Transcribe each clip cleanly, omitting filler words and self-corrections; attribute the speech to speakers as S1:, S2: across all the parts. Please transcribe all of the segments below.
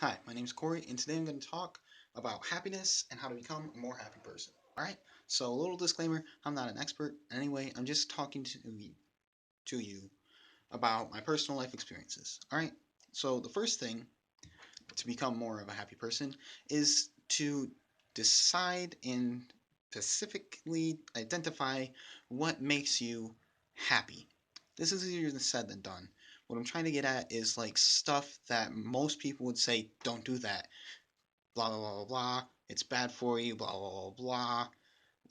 S1: Hi, my name is Corey, and today I'm going to talk about happiness and how to become a more happy person. Alright, so a little disclaimer, I'm not an expert. Anyway, I'm just talking to you about my personal life experiences. Alright, so the first thing to become more of a happy person is to decide and specifically identify what makes you happy. This is easier said than done. What I'm trying to get at is like stuff that most people would say, don't do that, blah blah blah blah blah. It's bad for you, blah blah blah blah.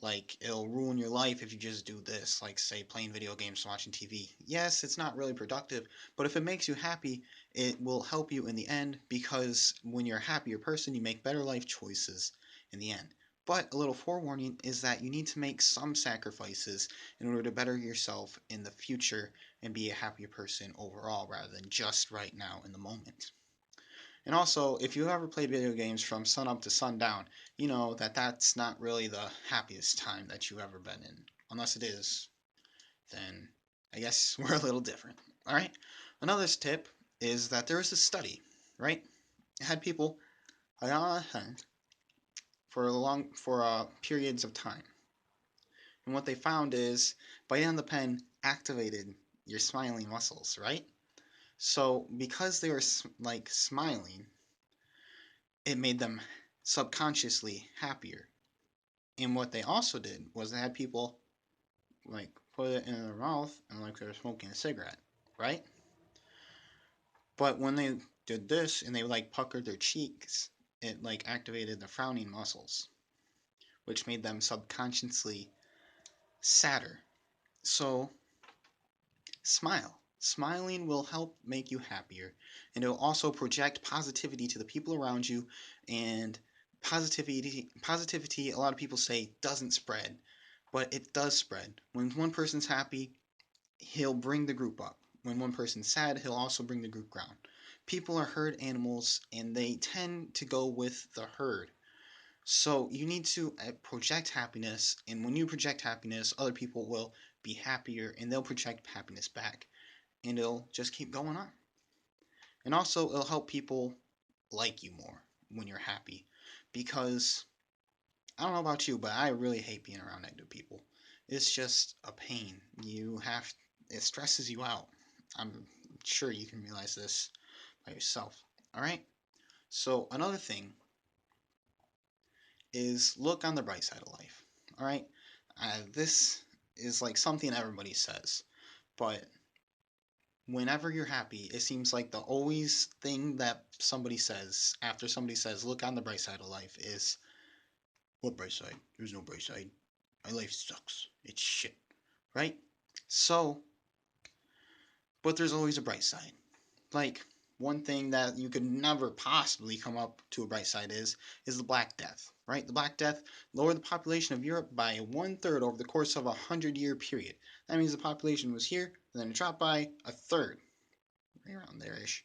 S1: Like it'll ruin your life if you just do this, like say playing video games, watching TV. Yes, it's not really productive, but if it makes you happy, it will help you in the end because when you're a happier person, you make better life choices in the end. But a little forewarning is that you need to make some sacrifices in order to better yourself in the future and be a happier person overall rather than just right now in the moment. And also, if you ever played video games from sun up to sundown, you know that that's not really the happiest time that you've ever been in. Unless it is, then I guess we're a little different. All right. Another tip is that there was a study, right? It had people on a hand for periods of time, and what they found is biting on the pen activated your smiling muscles, right? So because they were like smiling, it made them subconsciously happier. And what they also did was they had people like put it in their mouth and like they were smoking a cigarette, right? But when they did this and they like puckered their cheeks, it like activated the frowning muscles, which made them subconsciously sadder. So smile. Smiling will help make you happier, and it will also project positivity to the people around you. And positivity, a lot of people say doesn't spread, but it does spread. When one person's happy, he'll bring the group up. When one person's sad, he'll also bring the group down. People are herd animals and they tend to go with the herd. So you need to project happiness, and when you project happiness, other people will be happier and they'll project happiness back, and it'll just keep going on. And also, it'll help people like you more when you're happy because I don't know about you, but I really hate being around negative people. It's just a pain. It stresses you out. I'm sure you can realize this by yourself. All right? So, another thing is look on the bright side of life. All right? This is like something everybody says, but whenever you're happy, it seems like the always thing that somebody says after somebody says, look on the bright side of life is, what bright side? There's no bright side. My life sucks. It's shit. Right? So, but there's always a bright side. Like, one thing that you could never possibly come up to a bright side is the Black Death, right? The Black Death lowered the population of Europe by 1/3 over the course of a 100-year period. That means the population was here, and then it dropped by a third, right around there-ish.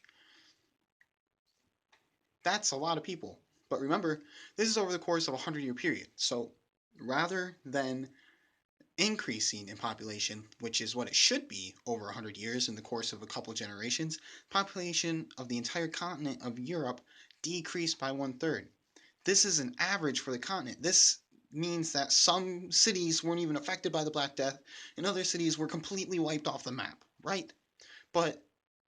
S1: That's a lot of people. But remember, this is over the course of a 100-year period. So rather than increasing in population, which is what it should be over 100 years in the course of a couple generations, population of the entire continent of Europe decreased by 1/3. This is an average for the continent. This means that some cities weren't even affected by the Black Death, and other cities were completely wiped off the map, right? But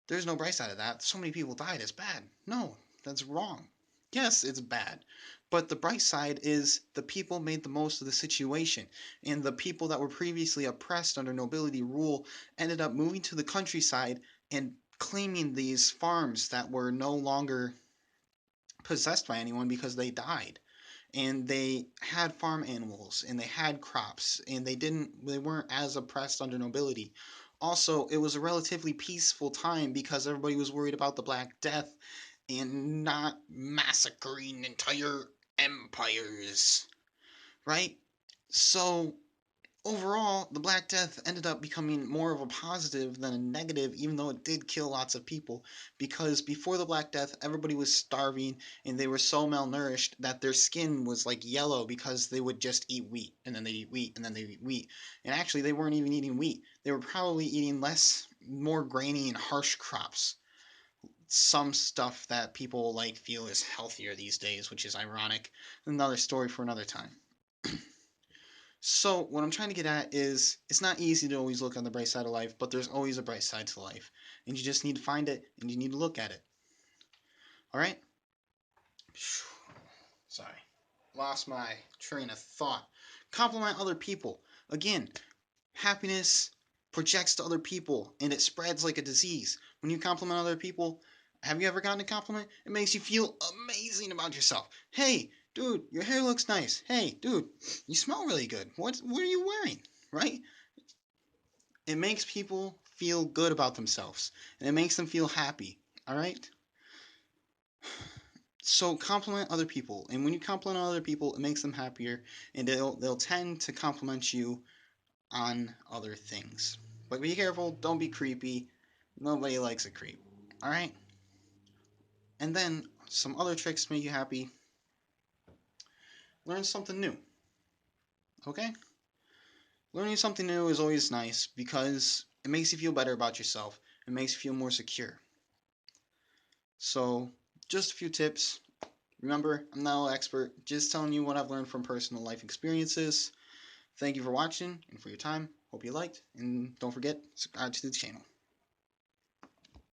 S1: there's no bright side of that. So many people died. It's bad. No, that's wrong. Yes, it's bad. But the bright side is the people made the most of the situation, and the people that were previously oppressed under nobility rule ended up moving to the countryside and claiming these farms that were no longer possessed by anyone because they died. And they had farm animals and they had crops and they weren't as oppressed under nobility. Also, it was a relatively peaceful time because everybody was worried about the Black Death and not massacring entire empires, right? So, overall, the Black Death ended up becoming more of a positive than a negative, even though it did kill lots of people. Because before the Black Death, everybody was starving and they were so malnourished that their skin was like yellow because they would just eat wheat and then they eat wheat and then they eat wheat. And actually, they weren't even eating wheat, they were probably eating more grainy and harsh crops some stuff that people like feel is healthier these days, which is ironic. Another story for another time. So what I'm trying to get at is it's not easy to always look on the bright side of life, but there's always a bright side to life, and you just need to find it and you need to look at it. All right? Sorry. Lost my train of thought. Compliment other people. Again, happiness projects to other people and it spreads like a disease. When you compliment other people, have you ever gotten a compliment? It makes you feel amazing about yourself. Hey, dude, your hair looks nice. Hey, dude, you smell really good. What are you wearing? Right? It makes people feel good about themselves and it makes them feel happy. All right? So compliment other people, and when you compliment other people, it makes them happier, and they'll tend to compliment you on other things. But be careful, don't be creepy. Nobody likes a creep. All right? And then some other tricks to make you happy. Learn something new. Okay? Learning something new is always nice because it makes you feel better about yourself. It makes you feel more secure. So, just a few tips. Remember, I'm not an expert, just telling you what I've learned from personal life experiences. Thank you for watching and for your time. Hope you liked, and don't forget, subscribe to the channel.